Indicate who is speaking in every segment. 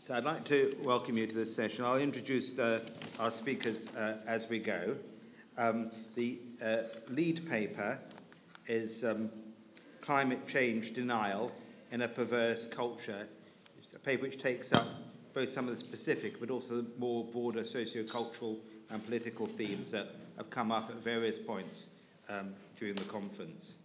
Speaker 1: So I'd like to welcome you to this session. I'll introduce our speakers as we go. The lead paper is Climate Change Denial in a Perverse Culture. It's a paper which takes up both some of the specific but also the more broader socio-cultural and political themes that have come up at various points during the conference.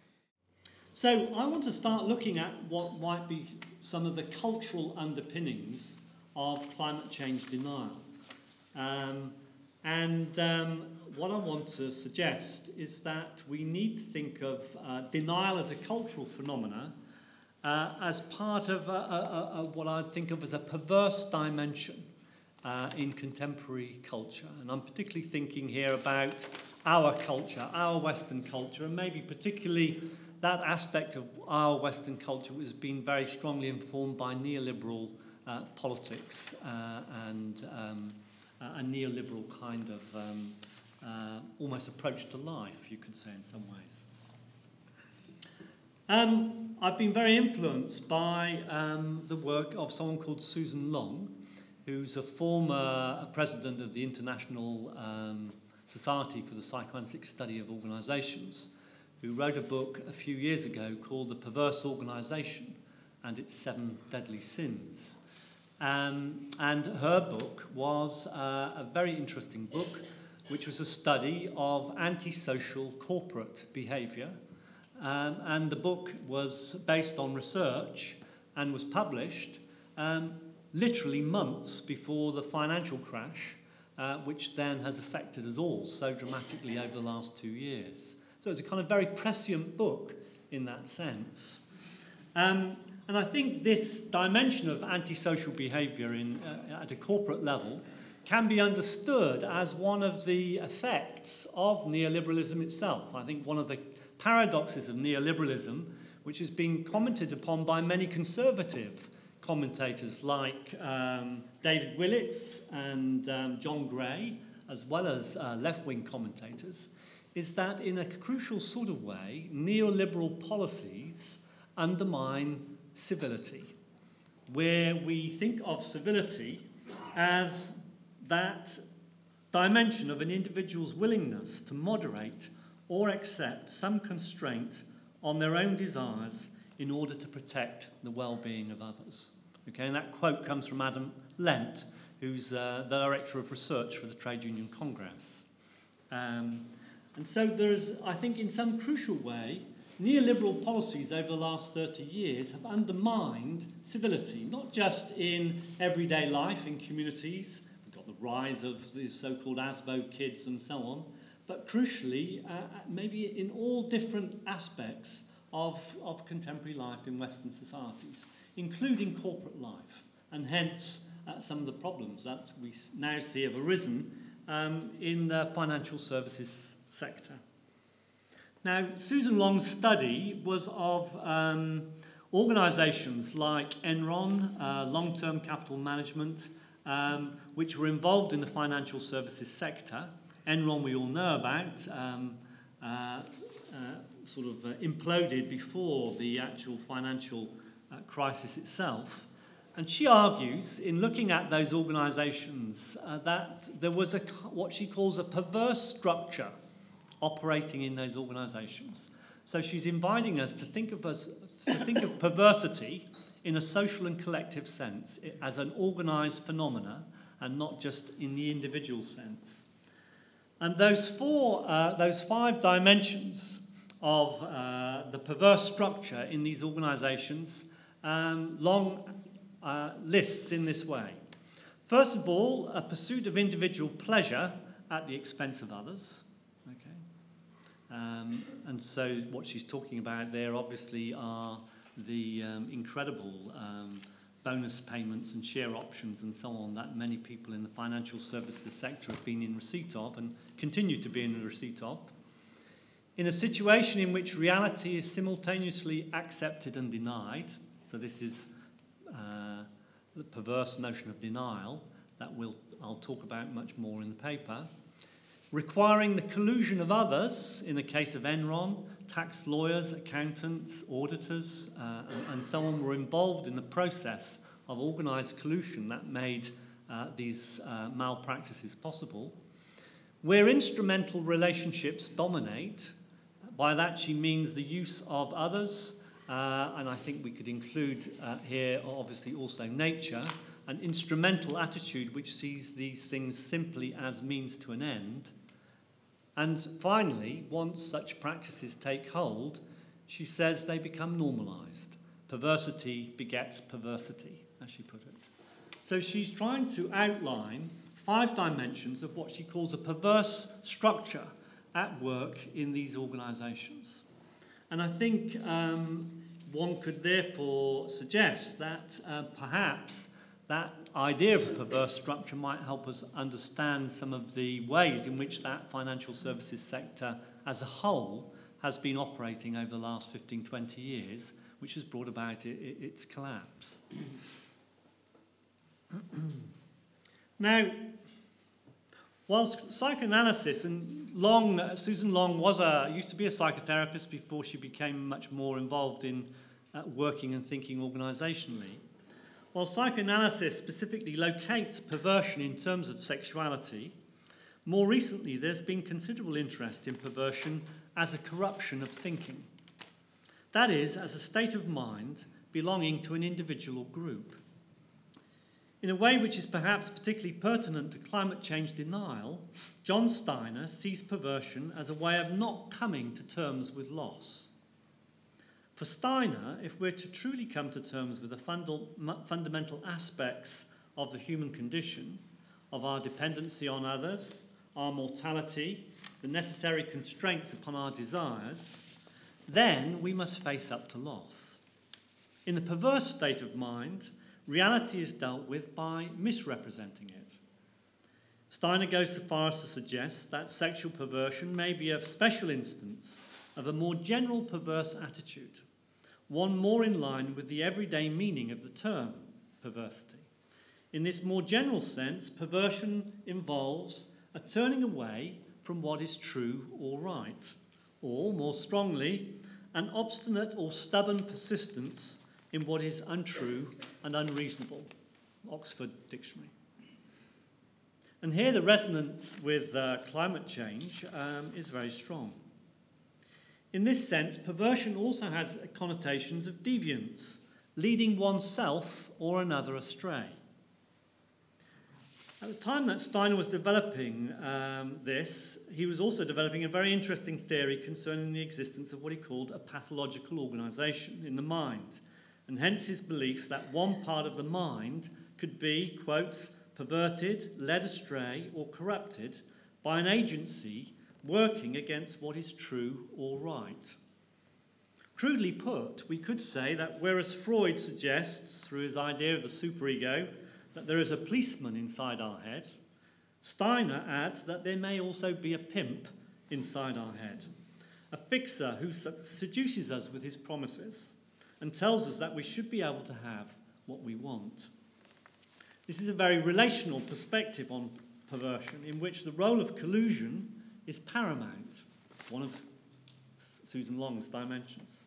Speaker 2: So I want to start looking at what might be some of the cultural underpinnings of climate change denial. What I want to suggest is that we need to think of denial as a cultural phenomena as part of what I'd think of as a perverse dimension in contemporary culture. And I'm particularly thinking here about our culture, our Western culture, and maybe particularly that aspect of our Western culture which has been very strongly informed by neoliberal politics and a neoliberal kind of almost approach to life, you could say, in some ways. I've been very influenced by the work of someone called Susan Long, who's a former president of the International Society for the Psychoanalytic Study of Organisations, who wrote a book a few years ago called The Perverse Organisation and Its 7 Deadly Sins. And her book was a very interesting book, which was a study of antisocial corporate behaviour. And the book was based on research and was published literally months before the financial crash, which then has affected us all so dramatically over the last 2 years. So it's a kind of very prescient book in that sense. And I think this dimension of antisocial behaviour at a corporate level can be understood as one of the effects of neoliberalism itself. I think one of the paradoxes of neoliberalism, which has been commented upon by many conservative commentators like David Willits and John Gray, as well as left-wing commentators, is that in a crucial sort of way, neoliberal policies undermine civility, where we think of civility as that dimension of an individual's willingness to moderate or accept some constraint on their own desires in order to protect the well-being of others. Okay, and that quote comes from Adam Lent, who's the Director of Research for the Trade Union Congress. And so there is, I think, in some crucial way, neoliberal policies over the last 30 years have undermined civility, not just in everyday life in communities. We've got the rise of the so-called ASBO kids and so on, but crucially, maybe in all different aspects of contemporary life in Western societies, including corporate life, and hence some of the problems that we now see have arisen in the financial services sector. Now, Susan Long's study was of organisations like Enron, long-term capital management, which were involved in the financial services sector. Enron, we all know about, imploded before the actual financial crisis itself. And she argues, in looking at those organisations, that there was what she calls a perverse structure operating in those organisations. So she's inviting us to think of perversity in a social and collective sense as an organised phenomena and not just in the individual sense. And those 5 dimensions of the perverse structure in these organisations, Long lists in this way. First of all, a pursuit of individual pleasure at the expense of others. And so what she's talking about there obviously are the incredible bonus payments and share options and so on that many people in the financial services sector have been in receipt of and continue to be in receipt of. In a situation in which reality is simultaneously accepted and denied, so this is the perverse notion of denial that I'll talk about much more in the paper, requiring the collusion of others, in the case of Enron, tax lawyers, accountants, auditors, and so on were involved in the process of organised collusion that made these malpractices possible. Where instrumental relationships dominate, by that she means the use of others, and I think we could include here obviously also nature, an instrumental attitude which sees these things simply as means to an end. And finally, once such practices take hold, she says they become normalised. Perversity begets perversity, as she put it. So she's trying to outline 5 dimensions of what she calls a perverse structure at work in these organisations. And I think one could therefore suggest that perhaps that idea of a perverse structure might help us understand some of the ways in which that financial services sector as a whole has been operating over the last 15, 20 years, which has brought about its collapse. Now, whilst psychoanalysis, and Susan Long used to be a psychotherapist before she became much more involved in working and thinking organisationally. While psychoanalysis specifically locates perversion in terms of sexuality, more recently there's been considerable interest in perversion as a corruption of thinking. That is, as a state of mind belonging to an individual group. In a way which is perhaps particularly pertinent to climate change denial, John Steiner sees perversion as a way of not coming to terms with loss. For Steiner, if we're to truly come to terms with the fundamental aspects of the human condition, of our dependency on others, our mortality, the necessary constraints upon our desires, then we must face up to loss. In the perverse state of mind, reality is dealt with by misrepresenting it. Steiner goes so far as to suggest that sexual perversion may be a special instance of a more general perverse attitude, one more in line with the everyday meaning of the term perversity. In this more general sense, perversion involves a turning away from what is true or right, or, more strongly, an obstinate or stubborn persistence in what is untrue and unreasonable. Oxford Dictionary. And here the resonance with climate change is very strong. In this sense, perversion also has connotations of deviance, leading oneself or another astray. At the time that Steiner was developing this, he was also developing a very interesting theory concerning the existence of what he called a pathological organisation in the mind, and hence his belief that one part of the mind could be, quote, perverted, led astray, or corrupted by an agency working against what is true or right. Crudely put, we could say that whereas Freud suggests, through his idea of the superego, that there is a policeman inside our head, Steiner adds that there may also be a pimp inside our head, a fixer who seduces us with his promises and tells us that we should be able to have what we want. This is a very relational perspective on perversion, in which the role of collusion is paramount, one of Susan Long's dimensions.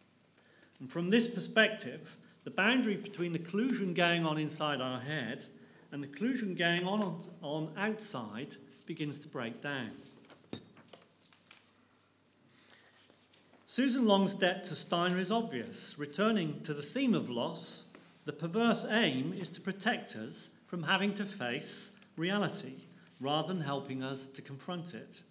Speaker 2: And from this perspective, the boundary between the collusion going on inside our head and the collusion going on outside begins to break down. Susan Long's debt to Steiner is obvious. Returning to the theme of loss, the perverse aim is to protect us from having to face reality rather than helping us to confront it.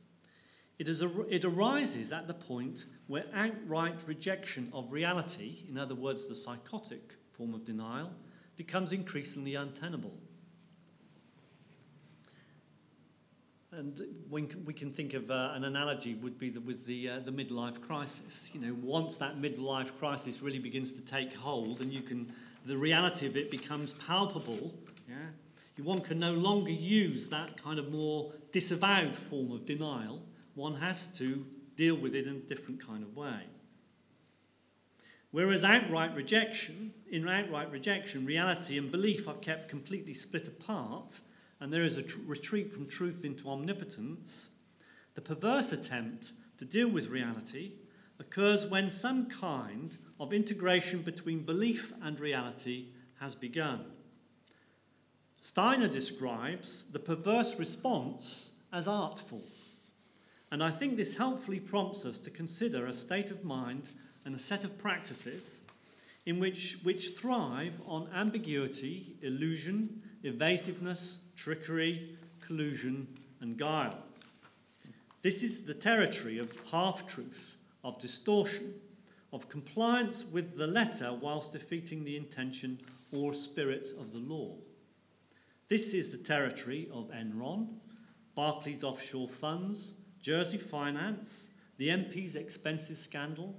Speaker 2: It arises at the point where outright rejection of reality, in other words, the psychotic form of denial, becomes increasingly untenable. And we can think of an analogy would be with the midlife crisis. You know, once that midlife crisis really begins to take hold, and the reality of it becomes palpable. Yeah, one can no longer use that kind of more disavowed form of denial. One has to deal with it in a different kind of way. Whereas in outright rejection, reality and belief are kept completely split apart, and there is a retreat from truth into omnipotence, the perverse attempt to deal with reality occurs when some kind of integration between belief and reality has begun. Steiner describes the perverse response as artful. And I think this helpfully prompts us to consider a state of mind and a set of practices which thrive on ambiguity, illusion, evasiveness, trickery, collusion, and guile. This is the territory of half-truth, of distortion, of compliance with the letter whilst defeating the intention or spirit of the law. This is the territory of Enron, Barclays offshore funds, Jersey finance, the MP's expenses scandal,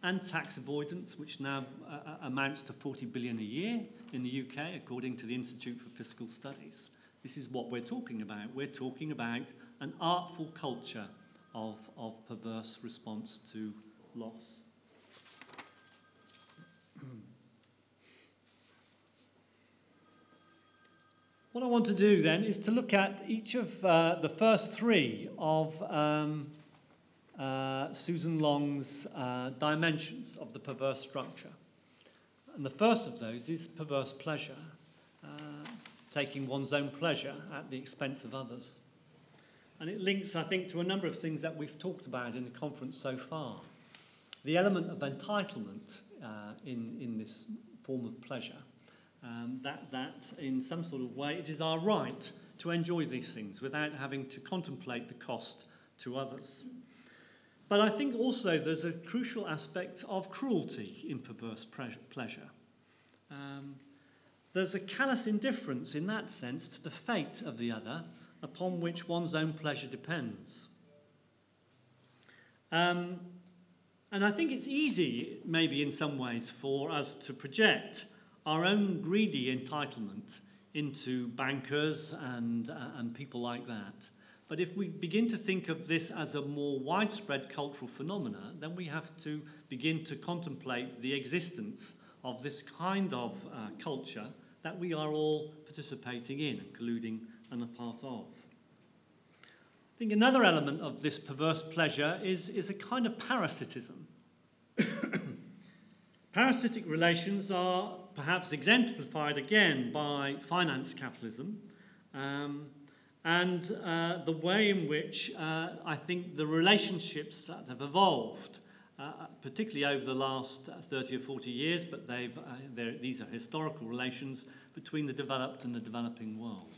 Speaker 2: and tax avoidance, which now amounts to 40 billion a year in the UK, according to the Institute for Fiscal Studies. This is what we're talking about. We're talking about an artful culture of perverse response to loss. What I want to do then is to look at each of the first three of Susan Long's dimensions of the perverse structure. And the first of those is perverse pleasure, taking one's own pleasure at the expense of others. And it links, I think, to a number of things that we've talked about in the conference so far. The element of entitlement in this form of pleasure, that in some sort of way it is our right to enjoy these things without having to contemplate the cost to others. But I think also there's a crucial aspect of cruelty in perverse pleasure. There's a callous indifference in that sense to the fate of the other upon which one's own pleasure depends. And I think it's easy, maybe in some ways, for us to project our own greedy entitlement into bankers and people like that. But if we begin to think of this as a more widespread cultural phenomena, then we have to begin to contemplate the existence of this kind of culture that we are all participating in and colluding and a part of. I think another element of this perverse pleasure is a kind of parasitism. Parasitic relations are perhaps exemplified again by finance capitalism, and the way in which I think the relationships that have evolved, particularly over the last 30 or 40 years, but these are historical relations between the developed and the developing world.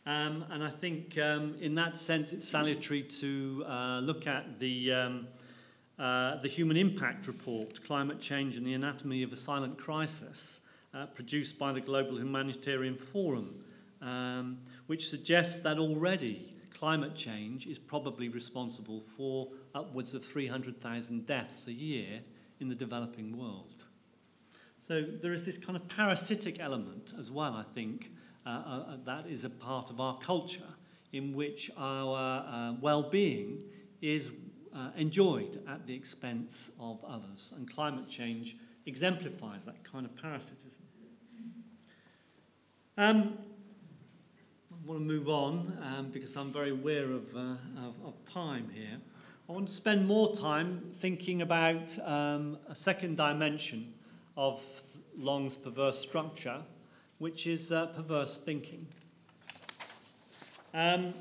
Speaker 2: And I think in that sense it's salutary to look at the Human Impact Report, Climate Change and the Anatomy of a Silent Crisis, produced by the Global Humanitarian Forum, which suggests that already climate change is probably responsible for upwards of 300,000 deaths a year in the developing world. So there is this kind of parasitic element as well, I think, that is a part of our culture in which our well-being is enjoyed at the expense of others. And climate change exemplifies that kind of parasitism. I want to move on because I'm very aware of time here. I want to spend more time thinking about a second dimension of Long's perverse structure, which is perverse thinking. The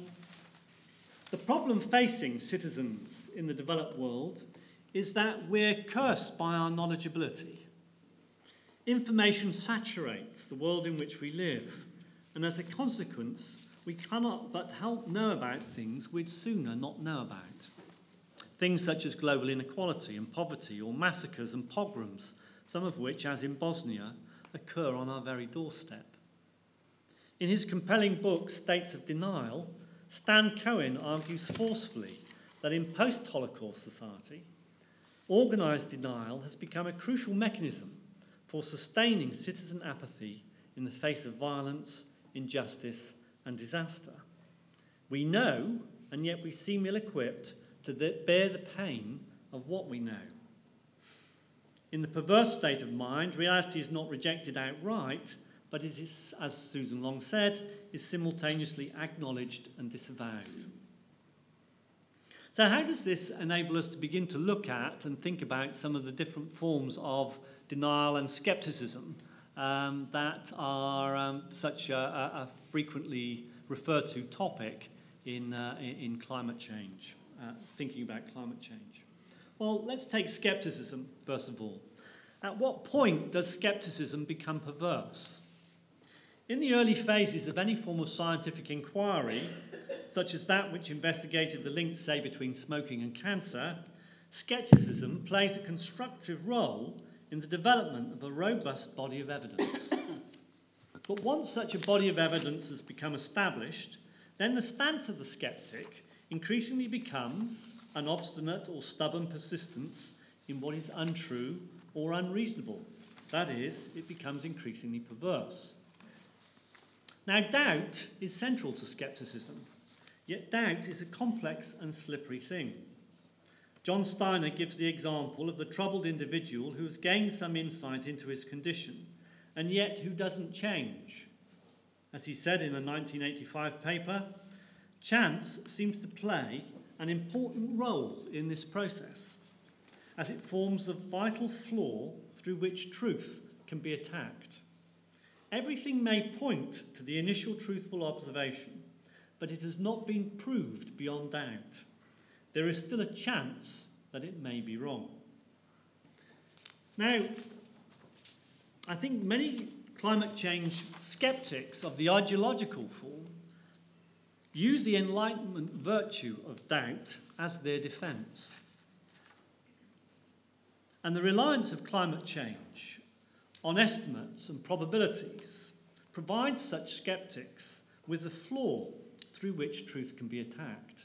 Speaker 2: problem facing citizens in the developed world is that we're cursed by our knowledgeability. Information saturates the world in which we live, and as a consequence, we cannot but help know about things we'd sooner not know about. Things such as global inequality and poverty, or massacres and pogroms, some of which, as in Bosnia, occur on our very doorstep. In his compelling book, States of Denial, Stan Cohen argues forcefully that in post-Holocaust society, organised denial has become a crucial mechanism for sustaining citizen apathy in the face of violence, injustice, and disaster. We know, and yet we seem ill-equipped to bear the pain of what we know. In the perverse state of mind, reality is not rejected outright, but it is, as Susan Long said, is simultaneously acknowledged and disavowed. So how does this enable us to begin to look at and think about some of the different forms of denial and scepticism that are such a frequently referred to topic in climate change, thinking about climate change. Well, let's take scepticism first of all. At what point does scepticism become perverse? In the early phases of any form of scientific inquiry, such as that which investigated the links, say, between smoking and cancer, scepticism plays a constructive role in the development of a robust body of evidence. But once such a body of evidence has become established, then the stance of the skeptic increasingly becomes an obstinate or stubborn persistence in what is untrue or unreasonable. That is, it becomes increasingly perverse. Now, doubt is central to scepticism, yet doubt is a complex and slippery thing. John Steiner gives the example of the troubled individual who has gained some insight into his condition, and yet who doesn't change. As he said in a 1985 paper, chance seems to play an important role in this process, as it forms the vital flaw through which truth can be attacked. Everything may point to the initial truthful observation, but it has not been proved beyond doubt. There is still a chance that it may be wrong. Now, I think many climate change skeptics of the ideological form use the Enlightenment virtue of doubt as their defence. And the reliance of climate change on estimates and probabilities provides such skeptics with a flaw through which truth can be attacked.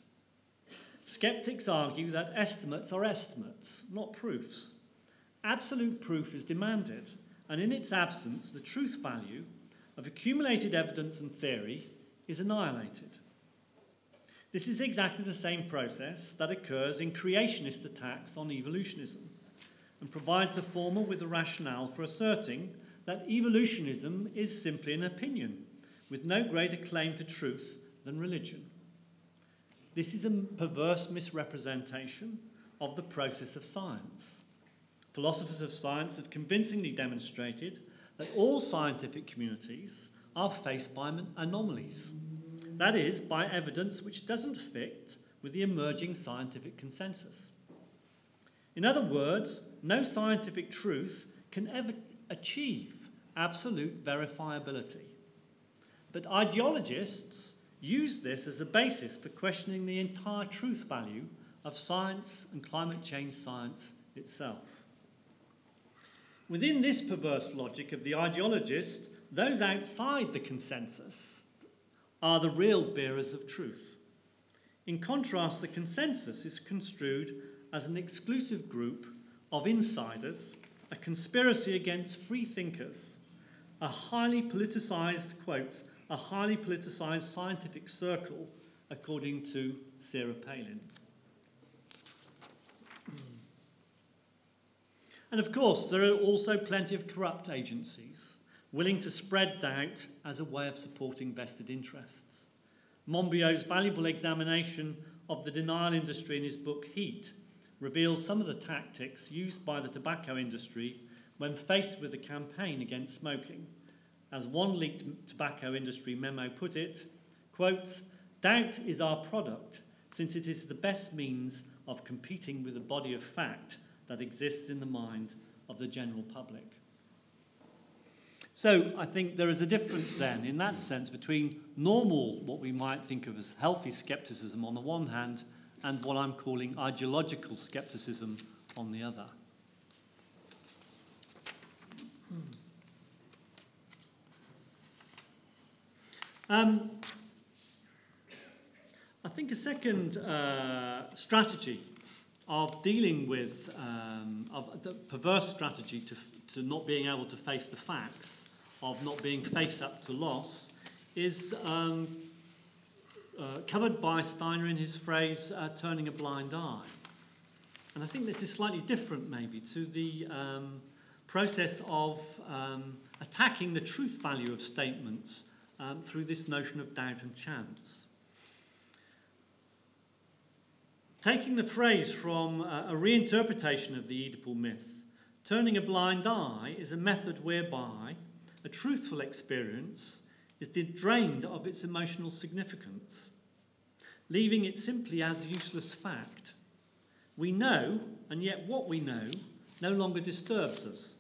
Speaker 2: Skeptics argue that estimates are estimates, not proofs. Absolute proof is demanded, and in its absence, the truth value of accumulated evidence and theory is annihilated. This is exactly the same process that occurs in creationist attacks on evolutionism, and provides the former with a rationale for asserting that evolutionism is simply an opinion, with no greater claim to truth than religion. This is a perverse misrepresentation of the process of science. Philosophers of science have convincingly demonstrated that all scientific communities are faced by anomalies. That is, by evidence which doesn't fit with the emerging scientific consensus. In other words, no scientific truth can ever achieve absolute verifiability. But ideologists use this as a basis for questioning the entire truth value of science and climate change science itself. Within this perverse logic of the ideologist, those outside the consensus are the real bearers of truth. In contrast, the consensus is construed as an exclusive group of insiders, a conspiracy against free thinkers, a highly politicised, quotes, a highly politicised scientific circle, according to Sarah Palin. And of course, there are also plenty of corrupt agencies willing to spread doubt as a way of supporting vested interests. Monbiot's valuable examination of the denial industry in his book Heat reveals some of the tactics used by the tobacco industry when faced with a campaign against smoking. As one leaked tobacco industry memo put it, quote, "Doubt is our product, since it is the best means of competing with a body of fact that exists in the mind of the general public." So I think there is a difference then, in that sense, between normal, what we might think of as healthy scepticism on the one hand, and what I'm calling ideological scepticism on the other. I think a second strategy of dealing with of the perverse strategy to not being able to face the facts, of not being face up to loss, is covered by Steiner in his phrase, turning a blind eye. And I think this is slightly different maybe to the process of attacking the truth value of statements through this notion of doubt and chance. Taking the phrase from a reinterpretation of the Oedipal myth, turning a blind eye is a method whereby a truthful experience is drained of its emotional significance, leaving it simply as useless fact. We know, and yet what we know no longer disturbs us.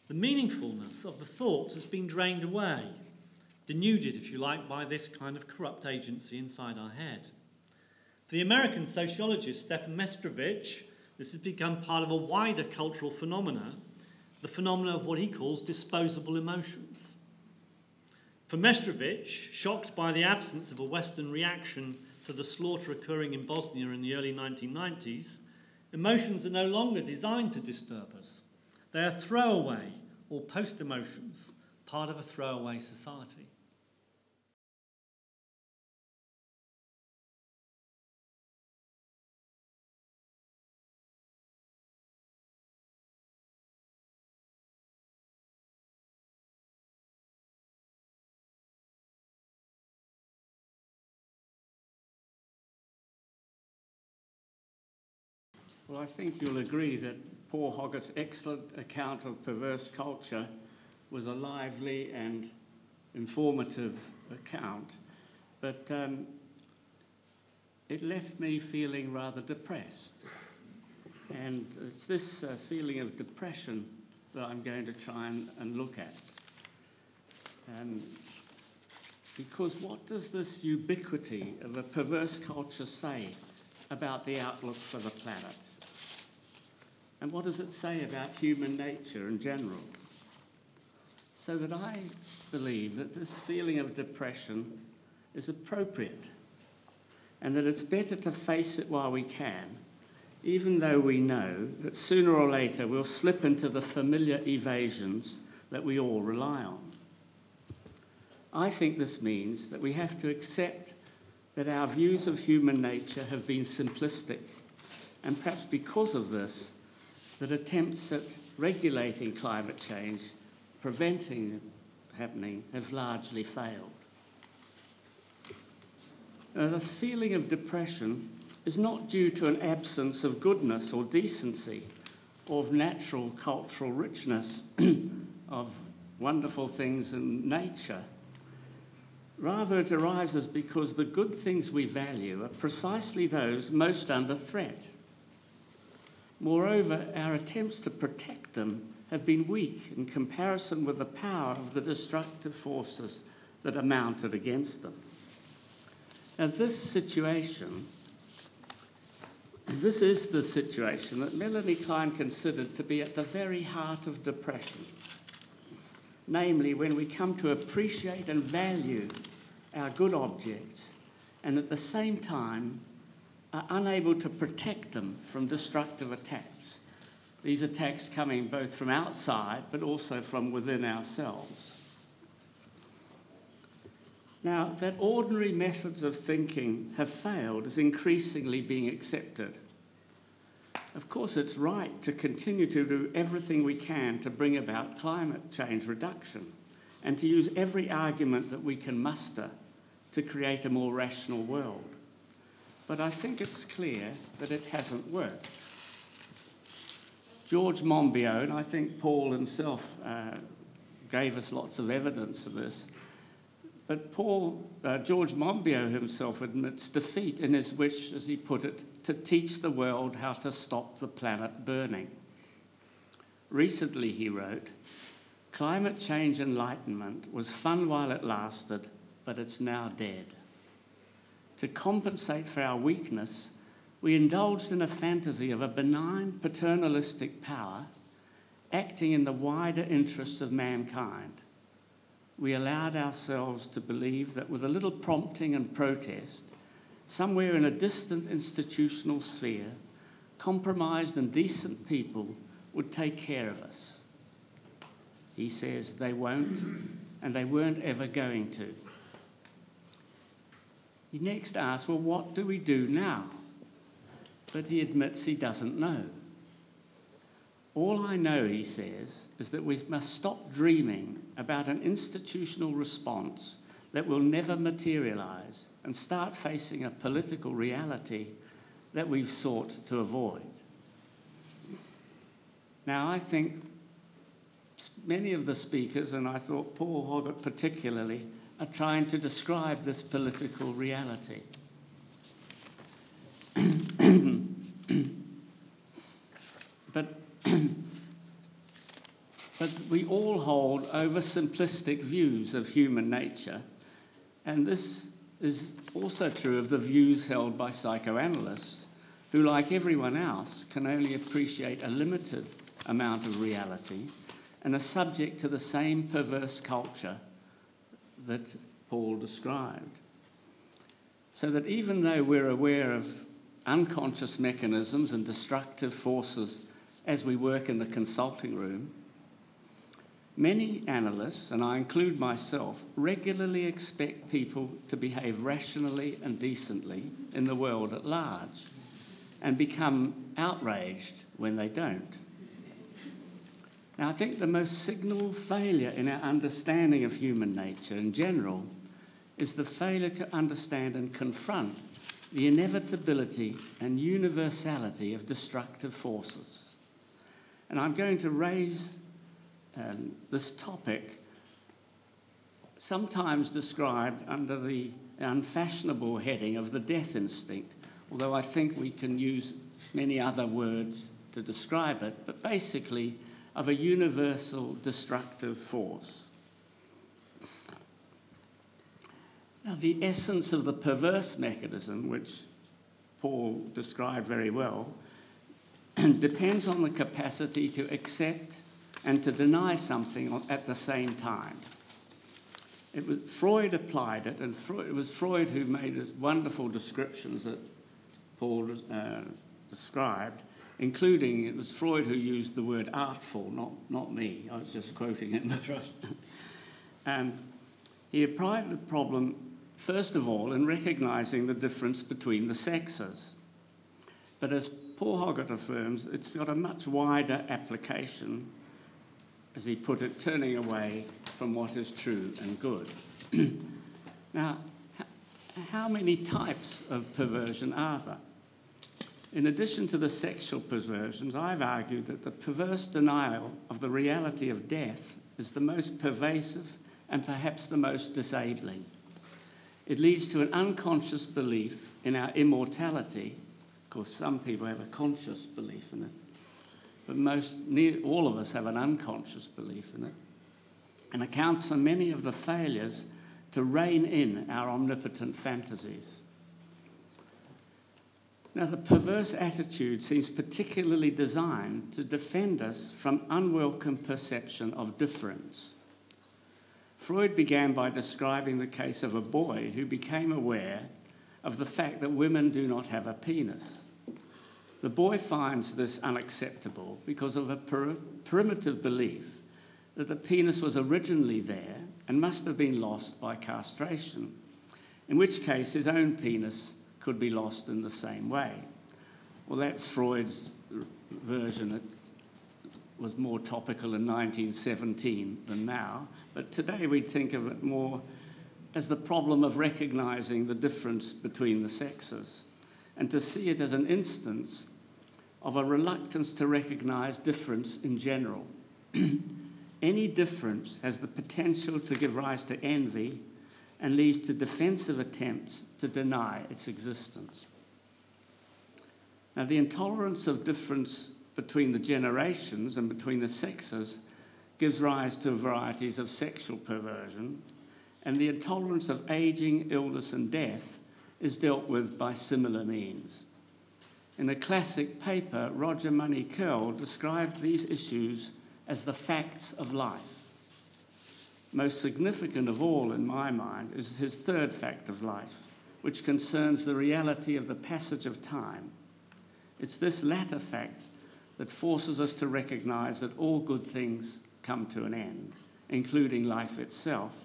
Speaker 2: The meaningfulness of the thought has been drained away, denuded, if you like, by this kind of corrupt agency inside our head. For the American sociologist Stefan Mestrovich, this has become part of a wider cultural phenomena, the phenomena of what he calls disposable emotions. For Mestrovich, shocked by the absence of a Western reaction to the slaughter occurring in Bosnia in the early 1990s, emotions are no longer designed to disturb us. They are throwaway or post-emotions, part of a throwaway society.
Speaker 3: Well, I think you'll agree that Paul Hoggett's excellent account of perverse culture was a lively and informative account, but it left me feeling rather depressed. And it's this feeling of depression that I'm going to try and look at. Because what does this ubiquity of a perverse culture say about the outlook for the planet? And what does it say about human nature in general? So that I believe that this feeling of depression is appropriate and that it's better to face it while we can, even though we know that sooner or later we'll slip into the familiar evasions that we all rely on. I think this means that we have to accept that our views of human nature have been simplistic, and perhaps because of this, that attempts at regulating climate change, preventing it happening, have largely failed. The feeling of depression is not due to an absence of goodness or decency, or of natural cultural richness, of wonderful things in nature. Rather, it arises because the good things we value are precisely those most under threat. Moreover, our attempts to protect them have been weak in comparison with the power of the destructive forces that are mounted against them. Now, this is the situation that Melanie Klein considered to be at the very heart of depression. Namely, when we come to appreciate and value our good objects and at the same time are unable to protect them from destructive attacks. These attacks coming both from outside but also from within ourselves. Now, that ordinary methods of thinking have failed is increasingly being accepted. Of course, it's right to continue to do everything we can to bring about climate change reduction and to use every argument that we can muster to create a more rational world. But I think it's clear that it hasn't worked. George Monbiot, and I think Paul himself gave us lots of evidence of this, but George Monbiot himself admits defeat in his wish, as he put it, to teach the world how to stop the planet burning. Recently, he wrote, "Climate change enlightenment was fun while it lasted, but it's now dead. To compensate for our weakness, we indulged in a fantasy of a benign paternalistic power acting in the wider interests of mankind. We allowed ourselves to believe that with a little prompting and protest, somewhere in a distant institutional sphere, compromised and decent people would take care of us." He says they won't, and they weren't ever going to. He next asks, well, what do we do now? But he admits he doesn't know. All I know, he says, is that we must stop dreaming about an institutional response that will never materialise and start facing a political reality that we've sought to avoid. Now, I think many of the speakers, and I thought Paul Hoggett particularly, are trying to describe this political reality. But we all hold oversimplistic views of human nature, and this is also true of the views held by psychoanalysts, who, like everyone else, can only appreciate a limited amount of reality and are subject to the same perverse culture that Paul described. So that even though we're aware of unconscious mechanisms and destructive forces as we work in the consulting room, many analysts, and I include myself, regularly expect people to behave rationally and decently in the world at large and become outraged when they don't. Now, I think the most signal failure in our understanding of human nature in general is the failure to understand and confront the inevitability and universality of destructive forces. And I'm going to raise this topic, sometimes described under the unfashionable heading of the death instinct, although I think we can use many other words to describe it, but basically of a universal destructive force. Now, the essence of the perverse mechanism, which Paul described very well, depends on the capacity to accept and to deny something at the same time. Freud applied it, and it was Freud who made his wonderful descriptions that Paul described, including, it was Freud who used the word artful, not me. I was just quoting him.
Speaker 2: That's right.
Speaker 3: And he applied the problem, first of all, in recognising the difference between the sexes. But as Paul Hoggett affirms, it's got a much wider application, as he put it, turning away from what is true and good. Now, how many types of perversion are there? In addition to the sexual perversions, I've argued that the perverse denial of the reality of death is the most pervasive and perhaps the most disabling. It leads to an unconscious belief in our immortality. Of course, some people have a conscious belief in it, but all of us have an unconscious belief in it, and accounts for many of the failures to rein in our omnipotent fantasies. Now, the perverse attitude seems particularly designed to defend us from unwelcome perception of difference. Freud began by describing the case of a boy who became aware of the fact that women do not have a penis. The boy finds this unacceptable because of a primitive belief that the penis was originally there and must have been lost by castration, in which case his own penis could be lost in the same way. Well, that's Freud's version. It was more topical in 1917 than now, but today we'd think of it more as the problem of recognising the difference between the sexes, and to see it as an instance of a reluctance to recognise difference in general. Any difference has the potential to give rise to envy and leads to defensive attempts to deny its existence. Now, the intolerance of difference between the generations and between the sexes gives rise to varieties of sexual perversion, and the intolerance of ageing, illness, and death is dealt with by similar means. In a classic paper, Roger Money Curl described these issues as the facts of life. Most significant of all, in my mind, is his third fact of life, which concerns the reality of the passage of time. It's this latter fact that forces us to recognise that all good things come to an end, including life itself,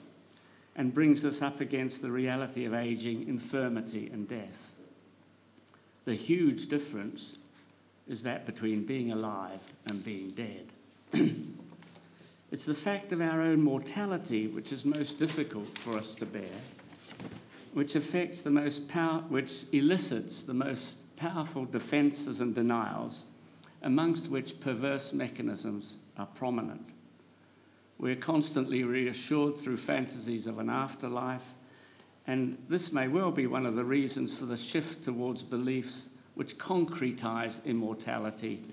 Speaker 3: and brings us up against the reality of ageing, infirmity, and death. The huge difference is that between being alive and being dead. It's the fact of our own mortality which is most difficult for us to bear, which affects which elicits the most powerful defences and denials, amongst which perverse mechanisms are prominent. We're constantly reassured through fantasies of an afterlife, and this may well be one of the reasons for the shift towards beliefs which concretize immortality,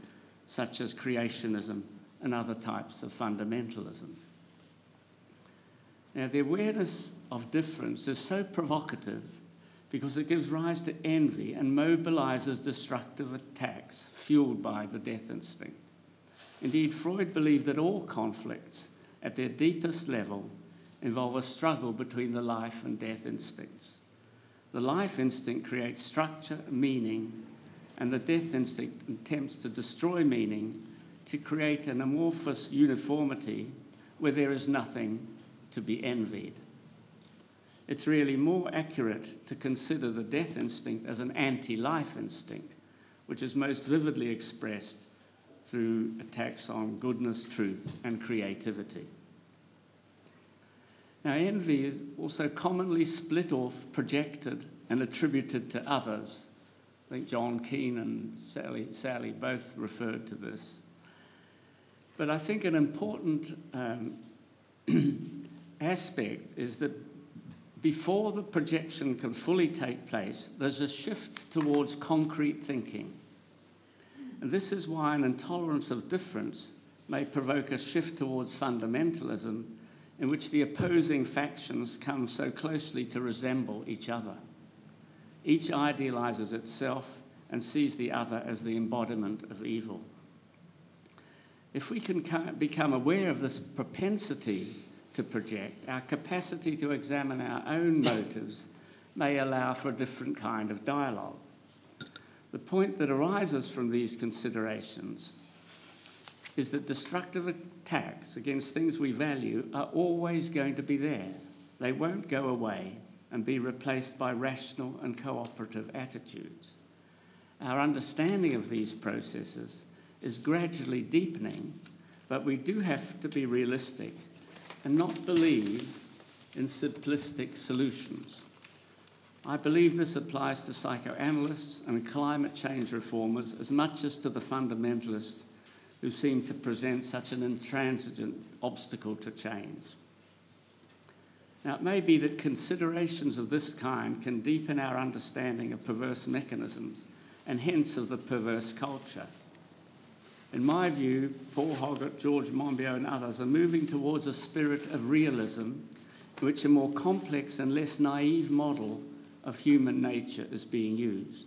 Speaker 3: such as creationism and other types of fundamentalism. Now, the awareness of difference is so provocative because it gives rise to envy and mobilizes destructive attacks fueled by the death instinct. Indeed, Freud believed that all conflicts at their deepest level involve a struggle between the life and death instincts. The life instinct creates structure, meaning, and the death instinct attempts to destroy meaning to create an amorphous uniformity where there is nothing to be envied. It's really more accurate to consider the death instinct as an anti-life instinct, which is most vividly expressed through attacks on goodness, truth, and creativity. Now, envy is also commonly split off, projected, and attributed to others. I think John Keane and Sally both referred to this. But I think an important aspect is that before the projection can fully take place, there's a shift towards concrete thinking. And this is why an intolerance of difference may provoke a shift towards fundamentalism, in which the opposing factions come so closely to resemble each other. Each idealizes itself and sees the other as the embodiment of evil. If we can become aware of this propensity to project, our capacity to examine our own motives may allow for a different kind of dialogue. The point that arises from these considerations is that destructive attacks against things we value are always going to be there. They won't go away and be replaced by rational and cooperative attitudes. Our understanding of these processes is gradually deepening, but we do have to be realistic and not believe in simplistic solutions. I believe this applies to psychoanalysts and climate change reformers as much as to the fundamentalists who seem to present such an intransigent obstacle to change. Now, it may be that considerations of this kind can deepen our understanding of perverse mechanisms and hence of the perverse culture. In my view, Paul Hoggett, George Monbiot and others are moving towards a spirit of realism in which a more complex and less naive model of human nature is being used.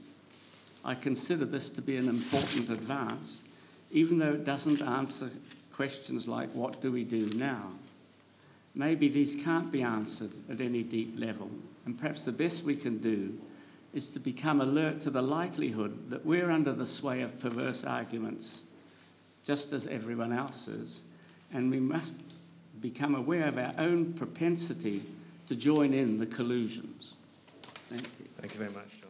Speaker 3: I consider this to be an important advance, even though it doesn't answer questions like, what do we do now? Maybe these can't be answered at any deep level, and perhaps the best we can do is to become alert to the likelihood that we're under the sway of perverse arguments, just as everyone else is, and we must become aware of our own propensity to join in the collusions. Thank you.
Speaker 1: Thank you very much, John.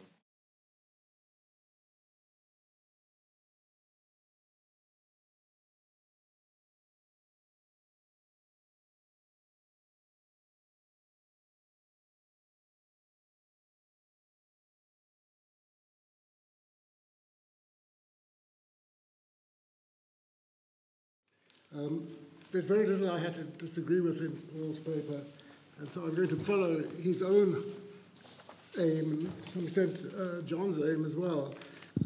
Speaker 4: There's very little I had to disagree with in Paul's paper, and so I'm going to follow his own aim, and to some extent John's aim as well,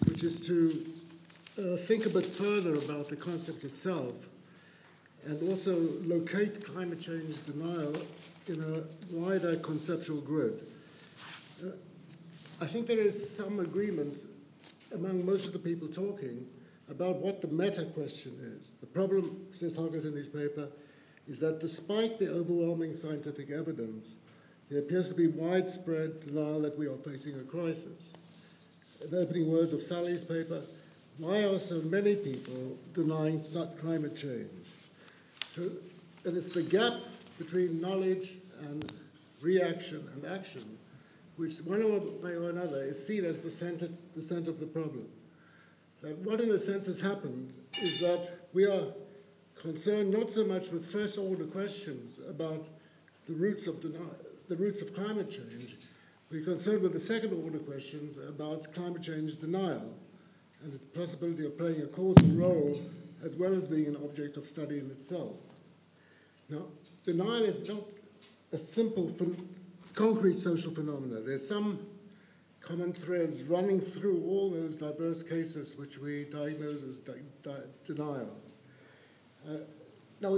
Speaker 4: which is to think a bit further about the concept itself, and also locate climate change denial in a wider conceptual grid. I think there is some agreement among most of the people talking about what the meta question is. The problem, says Hoggett in his paper, is that despite the overwhelming scientific evidence, there appears to be widespread denial that we are facing a crisis. In the opening words of Sally's paper, why are so many people denying climate change? And it's the gap between knowledge and reaction and action, which one way or another is seen as the center of the problem. That what in a sense has happened is that we are concerned not so much with first order questions about the roots of climate change, we're concerned with the second order questions about climate change denial and its possibility of playing a causal role as well as being an object of study in itself. Now, denial is not a simple, concrete social phenomena. There's some common threads running through all those diverse cases which we diagnose as denial. Now,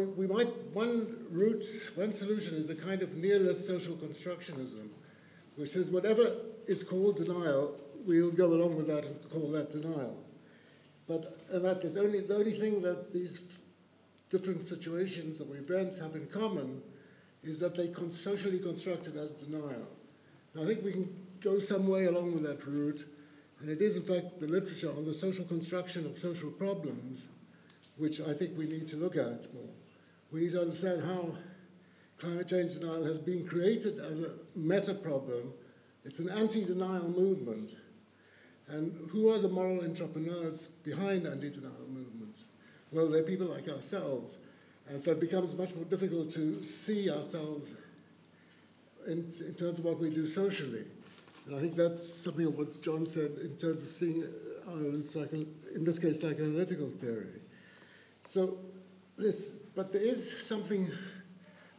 Speaker 4: one solution is a kind of nihilist social constructionism, which says whatever is called denial, we'll go along with that and call that denial. And that is the only thing that these different situations or events have in common is that they socially constructed as denial. Now, I think we can go some way along with that route, and it is, in fact, the literature on the social construction of social problems which I think we need to look at more. We need to understand how climate change denial has been created as a meta-problem. It's an anti-denial movement. And who are the moral entrepreneurs behind anti-denial movements? Well, they're people like ourselves. And so it becomes much more difficult to see ourselves in terms of what we do socially. And I think that's something of what John said in terms of seeing our own, in this case, psychoanalytical theory. But there is something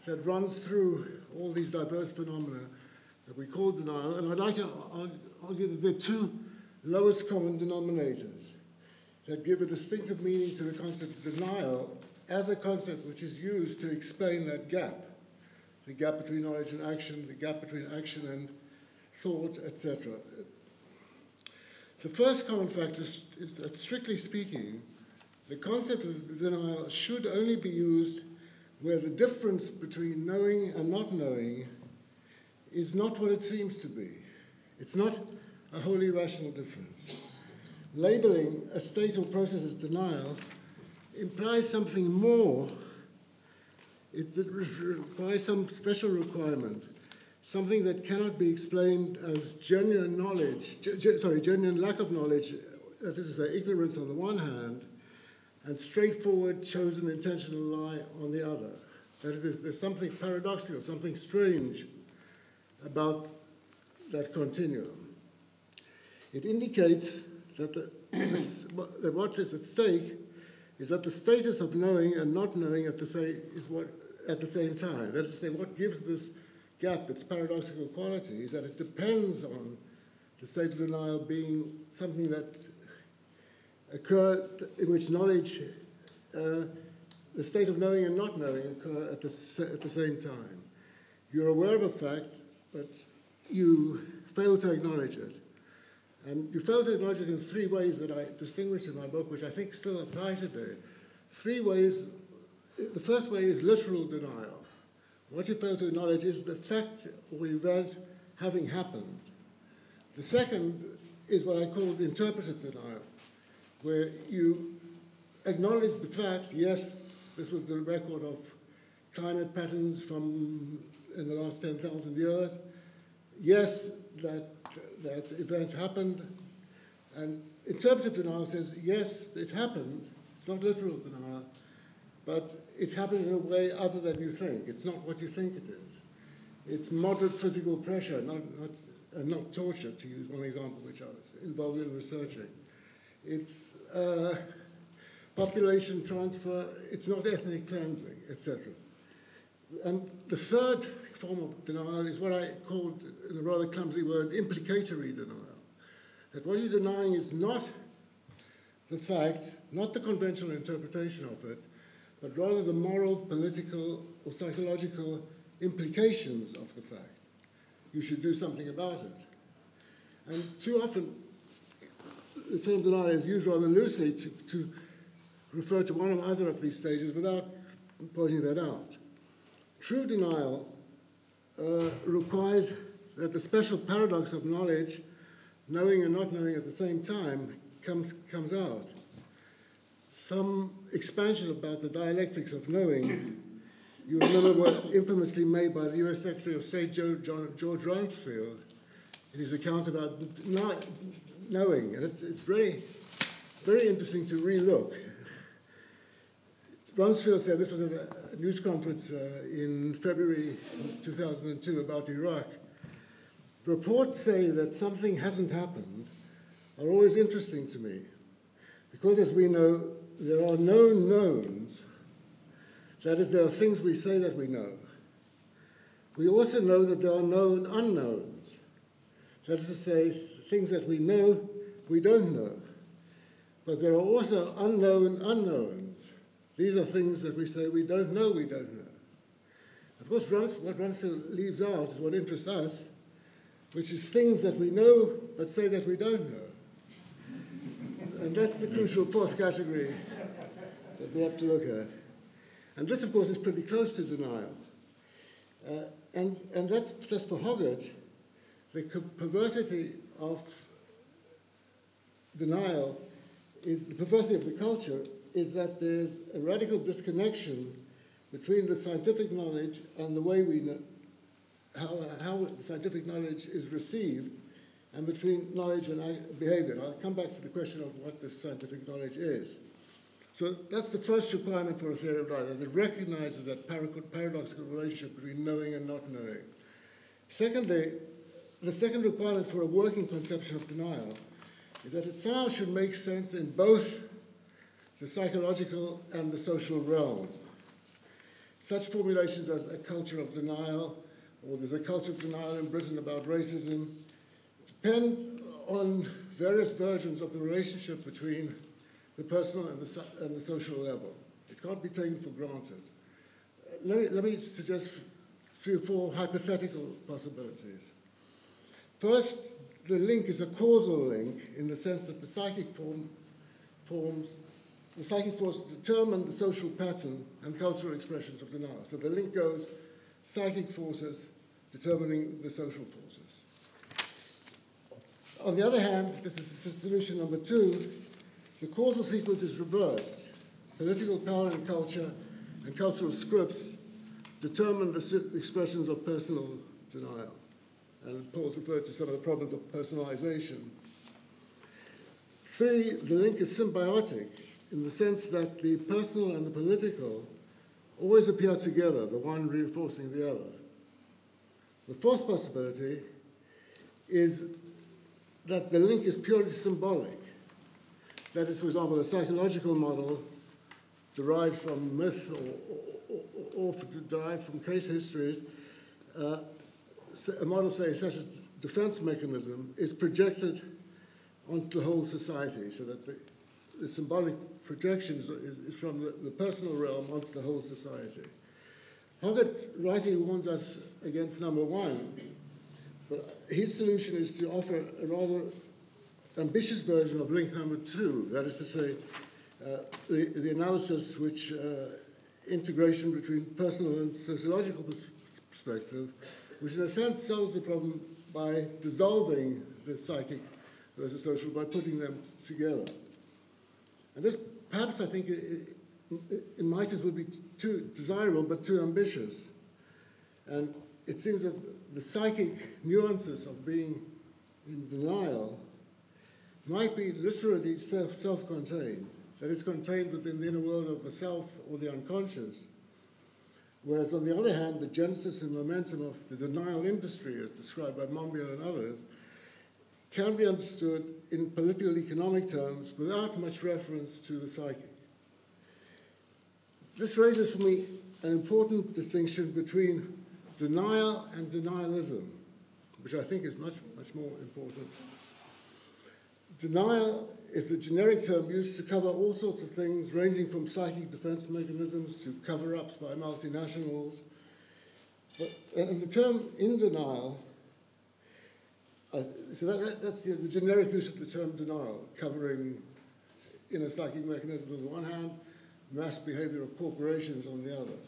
Speaker 4: that runs through all these diverse phenomena that we call denial, and I'd like to argue that there are two lowest common denominators that give a distinctive meaning to the concept of denial as a concept which is used to explain that gap, the gap between knowledge and action, the gap between action and thought, etc. The first common factor is that, strictly speaking, the concept of denial should only be used where the difference between knowing and not knowing is not what it seems to be. It's not a wholly rational difference. Labeling a state or process as denial implies something more. It requires some special requirement, something that cannot be explained as genuine knowledge, genuine lack of knowledge, that is to say, ignorance on the one hand, and straightforward, chosen, intentional lie on the other. That is, there's something paradoxical, something strange about that continuum. It indicates that what is at stake is that the status of knowing and not knowing at the same time. That is to say, what gives this gap its paradoxical quality is that it depends on the state of denial being something that occurred in which knowledge, the state of knowing and not knowing occur at the same time. You're aware of a fact, but you fail to acknowledge it. And you fail to acknowledge it in three ways that I distinguished in my book, which I think still apply today. Three ways. The first way is literal denial. What you fail to acknowledge is the fact or event having happened. The second is what I call interpretive denial, where you acknowledge the fact, yes, this was the record of climate patterns from in the last 10,000 years. Yes, that event happened. And interpretive denial says, yes, it happened. It's not literal denial, but it happened in a way other than you think. It's not what you think it is. It's moderate physical pressure, not torture, to use one example which I was involved in researching. It's population transfer, it's not ethnic cleansing, etc. And the third form of denial is what I called, in a rather clumsy word, implicatory denial. That what you're denying is not the fact, not the conventional interpretation of it, but rather the moral, political, or psychological implications of the fact. You should do something about it. And too often, the term denial is used rather loosely to refer to one or other of these stages without pointing that out. True denial requires that the special paradox of knowledge, knowing and not knowing at the same time, comes out. Some expansion about the dialectics of knowing, you remember what infamously made by the US Secretary of State George Rumsfeld in his account about knowing, and it's very, very interesting to re-look. Rumsfeld said, this was a news conference in February 2002 about Iraq. Reports say that something hasn't happened are always interesting to me, because as we know, there are known knowns, That is, there are things we say that we know. We also know that there are known unknowns. That is to say, things that we know, we don't know. But there are also unknown unknowns. These are things that we say we don't know, we don't know. Of course, what Rumsfeld leaves out is what interests us, which is things that we know, but say that we don't know. And that's the crucial fourth category that we have to look at. And this, of course, is pretty close to denial. And that's for Hoggett, the perversity of denial is, the perversity of the culture is that there's a radical disconnection between the scientific knowledge and the way we know, how scientific knowledge is received, and between knowledge and behavior. And I'll come back to the question of what this scientific knowledge is. So that's the first requirement for a theory of denial, that it recognizes that paradoxical relationship between knowing and not knowing. Secondly, the second requirement for a working conception of denial is that it somehow should make sense in both the psychological and the social realm. Such formulations as a culture of denial, or there's a culture of denial in Britain about racism, depend on various versions of the relationship between the personal and the social level. It can't be taken for granted. Let me suggest 3 or 4 hypothetical possibilities. First, the link is a causal link in the sense that the psychic forces determine the social pattern and cultural expressions of denial. So the link goes psychic forces determining the social forces. On the other hand, this is solution number 2, the causal sequence is reversed. Political power and culture and cultural scripts determine the expressions of personal denial. And Paul's referred to some of the problems of personalization. 3, the link is symbiotic in the sense that the personal and the political always appear together, the one reinforcing the other. The fourth possibility is that the link is purely symbolic. That is, for example, a psychological model derived from myth or derived from case histories, a model, say, such as defense mechanism, is projected onto the whole society, so that the symbolic projection is from the personal realm onto the whole society. Hoggett rightly warns us against number 1, but his solution is to offer a rather ambitious version of link number 2, that is to say, the analysis which integration between personal and sociological perspective, which in a sense solves the problem by dissolving the psychic versus social, by putting them together. And this, perhaps, I think, in my sense, would be too desirable, but too ambitious. And it seems that the psychic nuances of being in denial might be literally self-contained, that is contained within the inner world of the self or the unconscious. Whereas, on the other hand, the genesis and momentum of the denial industry, as described by Monbiot and others, can be understood in political economic terms without much reference to the psychic. This raises for me an important distinction between denial and denialism, which I think is much, much more important. Denial is the generic term used to cover all sorts of things, ranging from psychic defense mechanisms to cover-ups by multinationals. And the term in denial, so that's the generic use of the term denial, covering inner psychic mechanisms on the one hand, mass behavior of corporations on the other.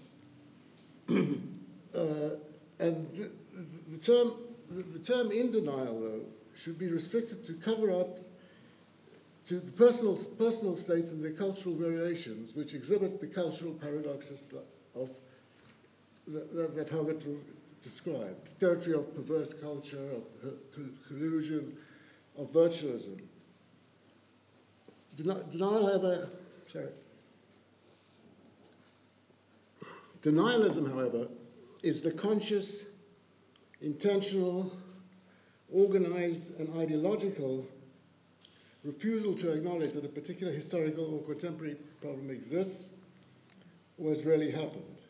Speaker 4: And the term in denial, though, should be restricted to cover up to the personal states and their cultural variations, which exhibit the cultural paradoxes that Hoggett described: territory of perverse culture, of collusion, of virtualism. Denialism, however, is the conscious, intentional, organized, and ideological refusal to acknowledge that a particular historical or contemporary problem exists, was really happened.